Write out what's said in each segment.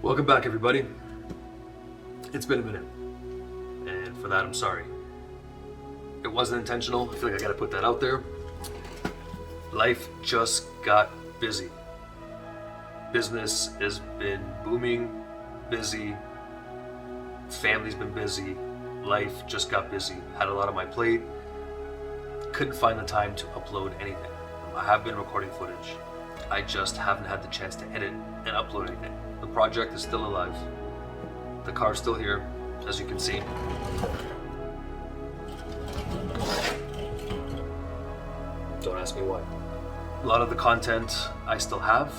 Welcome back, everybody. It's been a minute, and for that I'm sorry. It wasn't intentional. I feel like I gotta put that out there. Life just got busy. Business has been booming, busy. Family's been busy. Life just got busy. Had a lot on my plate. Couldn't find the time to upload anything. I have been recording footage. I just haven't had the chance to edit and upload anything. The project is still alive. The car's still here, as you can see. Don't ask me why. A lot of the content I still have.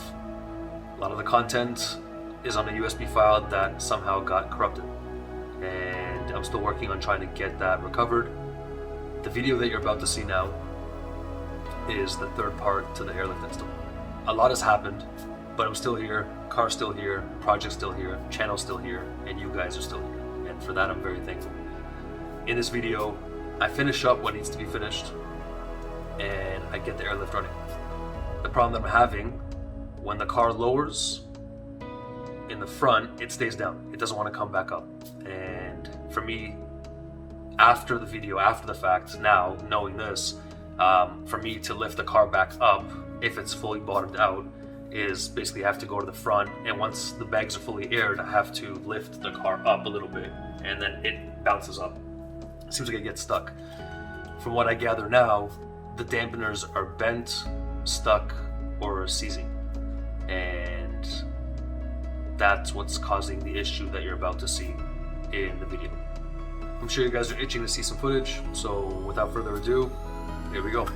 A lot of the content is on a USB file that somehow got corrupted. And I'm still working on trying to get that recovered. The video that you're about to see now is the third part to the Airlift install. A lot has happened, but I'm still here, car's still here, project's still here, channel's still here, and you guys are still here. And for that, I'm very thankful. In this video, I finish up what needs to be finished, and I get the Airlift running. The problem that I'm having, when the car lowers in the front, it stays down. It doesn't want to come back up. And for me, after the video, after the fact, now knowing this, for me to lift the car back up, if it's fully bottomed out, is basically I have to go to the front, and once the bags are fully aired, I have to lift the car up a little bit, and then it bounces up. It seems like it gets stuck. From what I gather now, the dampeners are bent, stuck, or seizing, and that's what's causing the issue that you're about to see in the video. I'm sure you guys are itching to see some footage, so without further ado, here we go.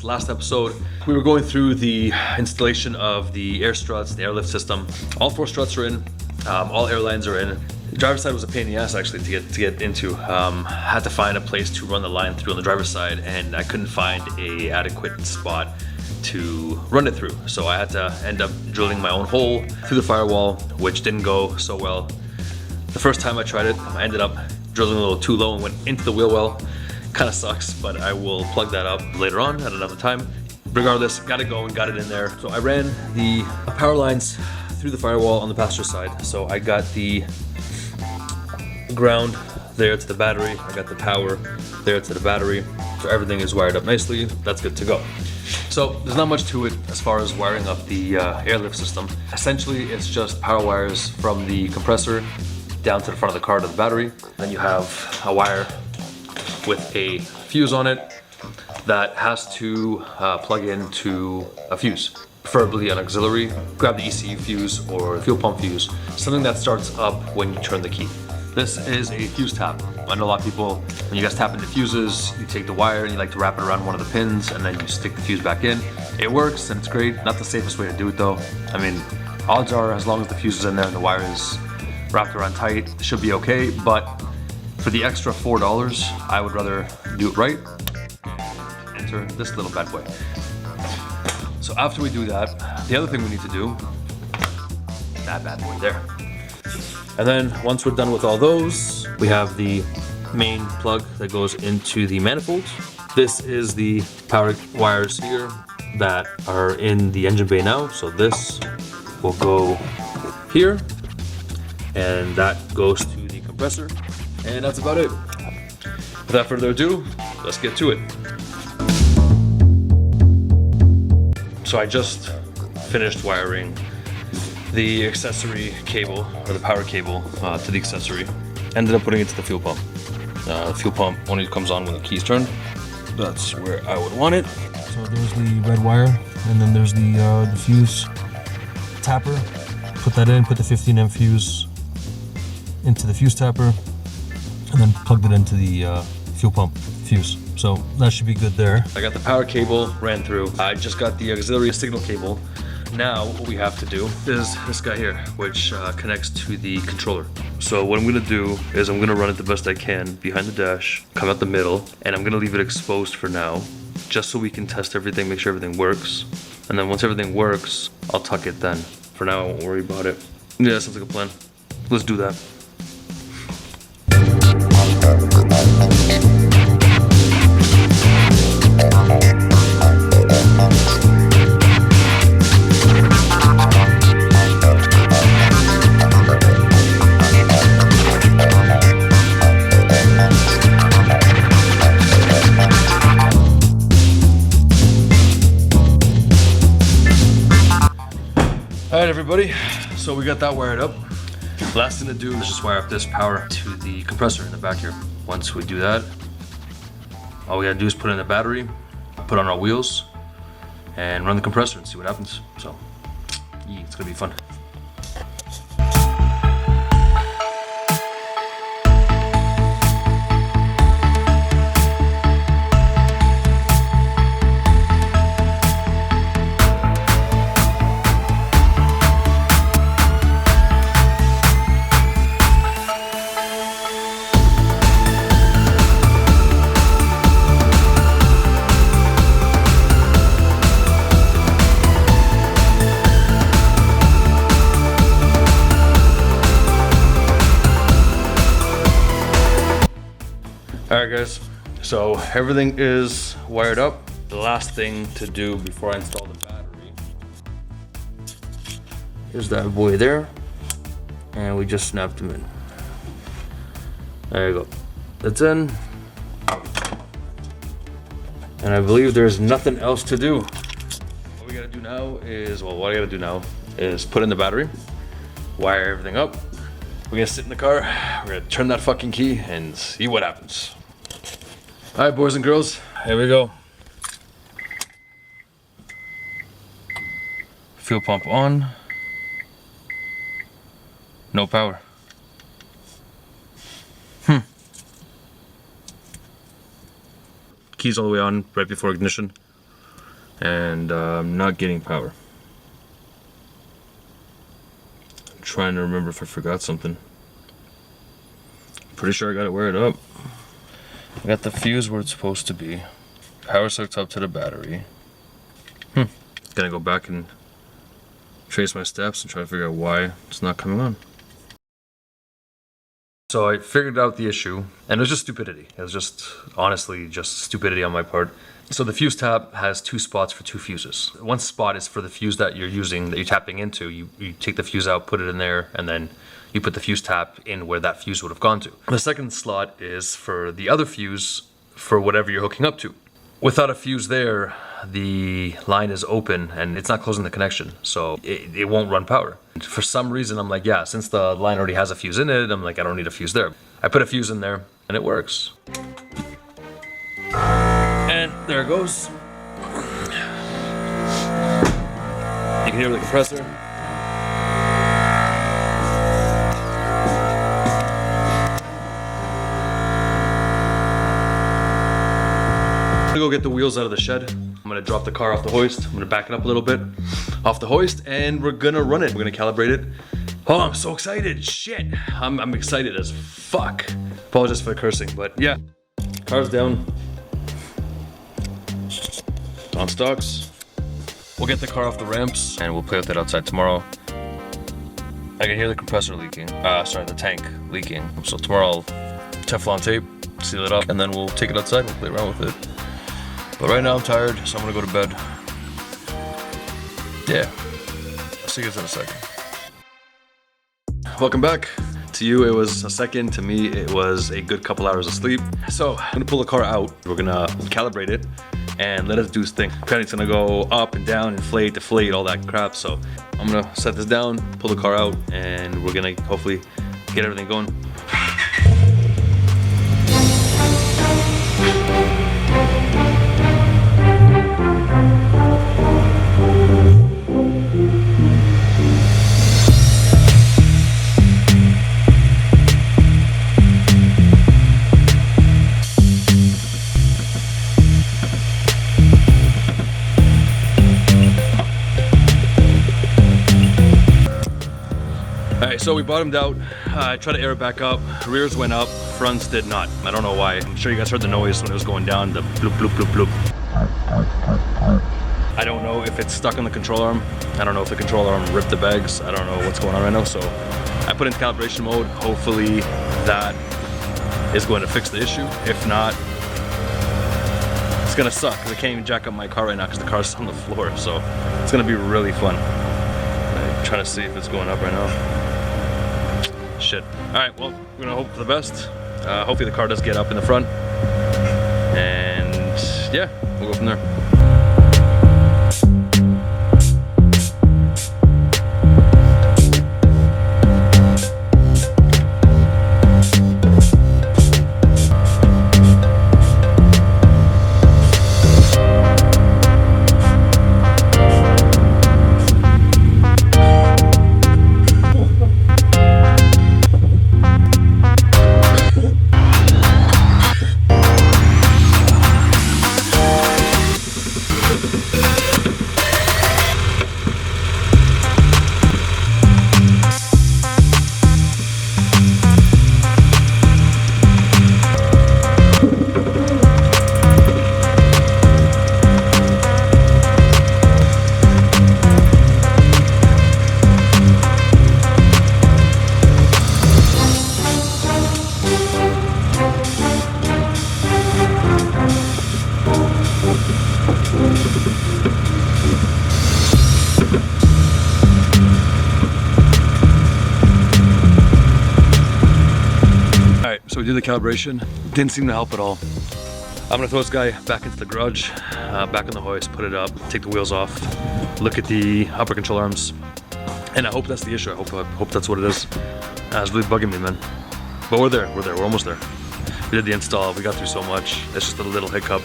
Last episode, we were going through the installation of the air struts, the airlift system. All 4 struts are in, all airlines are in. The driver's side was a pain in the ass actually to get into. Had to find a place to run the line through on the driver's side, and I couldn't find a adequate spot to run it through. So I had to end up drilling my own hole through the firewall, which didn't go so well. The first time I tried it, I ended up drilling a little too low and went into the wheel well. Kind of sucks, but I will plug that up later on at another time. Regardless, got it going, got it in there. So I ran the power lines through the firewall on the passenger side. So I got the ground there to the battery. I got the power there to the battery. So everything is wired up nicely. That's good to go. So there's not much to it as far as wiring up the airlift system. Essentially, it's just power wires from the compressor down to the front of the car to the battery. Then you have a wire with a fuse on it that has to plug into a fuse, preferably an auxiliary. Grab the ECU fuse or fuel pump fuse, something that starts up when you turn the key. This is a fuse tap. I know a lot of people, when you guys tap into fuses, you take the wire and you like to wrap it around one of the pins and then you stick the fuse back in. It works and it's great. Not the safest way to do it though. I mean, odds are as long as the fuse is in there and the wire is wrapped around tight, it should be okay, but for the extra $4, I would rather do it right. Enter this little bad boy. So after we do that, the other thing we need to do, that bad boy there. And then once we're done with all those, we have the main plug that goes into the manifold. This is the power wires here that are in the engine bay now. So this will go here, and that goes to the compressor. And that's about it. Without further ado, let's get to it. So I just finished wiring the accessory cable, or the power cable, to the accessory. Ended up putting it to the fuel pump. The fuel pump only comes on when the key's turned. That's where I would want it. So there's the red wire, and then there's the fuse tapper. Put that in, put the 15 amp fuse into the fuse tapper, and then plugged it into the fuel pump fuse. So that should be good there. I got the power cable ran through. I just got the auxiliary signal cable. Now what we have to do is this guy here, which connects to the controller. So what I'm gonna do is I'm gonna run it the best I can behind the dash, come out the middle, and I'm gonna leave it exposed for now, just so we can test everything, make sure everything works. And then once everything works, I'll tuck it then. For now, I won't worry about it. Yeah, sounds like a plan. Let's do that. Alright everybody, so we got that wired up. Last thing to do is just wire up this power to the compressor in the back here. Once we do that, all we gotta do is put in the battery, put on our wheels, and run the compressor and see what happens. So, yeah, it's gonna be fun. Alright guys, so everything is wired up. The last thing to do before I install the battery is that boy there, and we just snapped him in. There you go. That's in. And I believe there's nothing else to do. What we gotta do now is, well, what I gotta do now is put in the battery, wire everything up. We're gonna sit in the car, we're gonna turn that fucking key and see what happens. All right, boys and girls, here we go. Fuel pump on. No power. Keys all the way on right before ignition. And I'm not getting power. I'm trying to remember if I forgot something. Pretty sure I got it wired up. I got the fuse where it's supposed to be. Power hooked up to the battery. Gonna go back and trace my steps and try to figure out why it's not coming on. So I figured out the issue, and it was just stupidity. It was just, honestly, just stupidity on my part. So the fuse tab has two spots for two fuses. One spot is for the fuse that you're using, that you're tapping into. You take the fuse out, put it in there, and then you put the fuse tab in where that fuse would have gone to. The second slot is for the other fuse for whatever you're hooking up to. Without a fuse there, the line is open and it's not closing the connection, so it won't run power. For some reason, I'm like, yeah, since the line already has a fuse in it, I'm like, I don't need a fuse there. I put a fuse in there and it works. And there it goes. You can hear the compressor. I'm gonna go get the wheels out of the shed. I'm gonna drop the car off the hoist. I'm gonna back it up a little bit off the hoist, and we're gonna run it. We're gonna calibrate it. Oh, I'm so excited, shit. I'm excited as fuck. Apologize for the cursing, but yeah. Car's down. On stocks. We'll get the car off the ramps, and we'll play with it outside tomorrow. I can hear the compressor leaking. Sorry, the tank leaking. So tomorrow I'll Teflon tape, seal it up, and then we'll take it outside and we'll play around with it. But right now I'm tired, so I'm gonna go to bed. Yeah, I'll see you guys in a second. Welcome back. To you, it was a second. To me, it was a good couple hours of sleep. So I'm gonna pull the car out. We're gonna calibrate it and let it do its thing. Apparently it's gonna go up and down, inflate, deflate, all that crap. So I'm gonna set this down, pull the car out, and we're gonna hopefully get everything going. So we bottomed out, I tried to air it back up, rears went up, fronts did not. I don't know why. I'm sure you guys heard the noise when it was going down, the bloop, bloop, bloop, bloop. I don't know if it's stuck on the control arm. I don't know if the control arm ripped the bags. I don't know what's going on right now. So I put it into calibration mode. Hopefully that is going to fix the issue. If not, it's gonna suck because I can't even jack up my car right now because the car's on the floor. So it's gonna be really fun. I'm trying to see if it's going up right now. Shit. All right, well, we're gonna hope for the best. Hopefully the car does get up in the front. And yeah, we'll go from there. So we did the calibration, didn't seem to help at all. I'm gonna throw this guy back into the garage, back on the hoist, put it up, take the wheels off, look at the upper control arms, and I hope that's the issue. I hope that's what it is. It's really bugging me, man. But we're almost there. We did the install, we got through so much. It's just a little hiccup,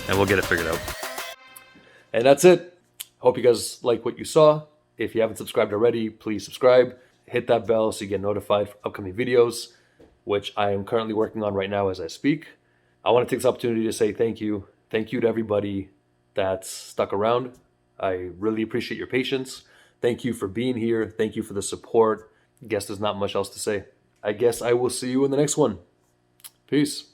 and we'll get it figured out. And that's it. Hope you guys like what you saw. If you haven't subscribed already, please subscribe. Hit that bell so you get notified for upcoming videos, which I am currently working on right now as I speak. I want to take this opportunity to say thank you. Thank you to everybody that's stuck around. I really appreciate your patience. Thank you for being here. Thank you for the support. I guess there's not much else to say. I guess I will see you in the next one. Peace.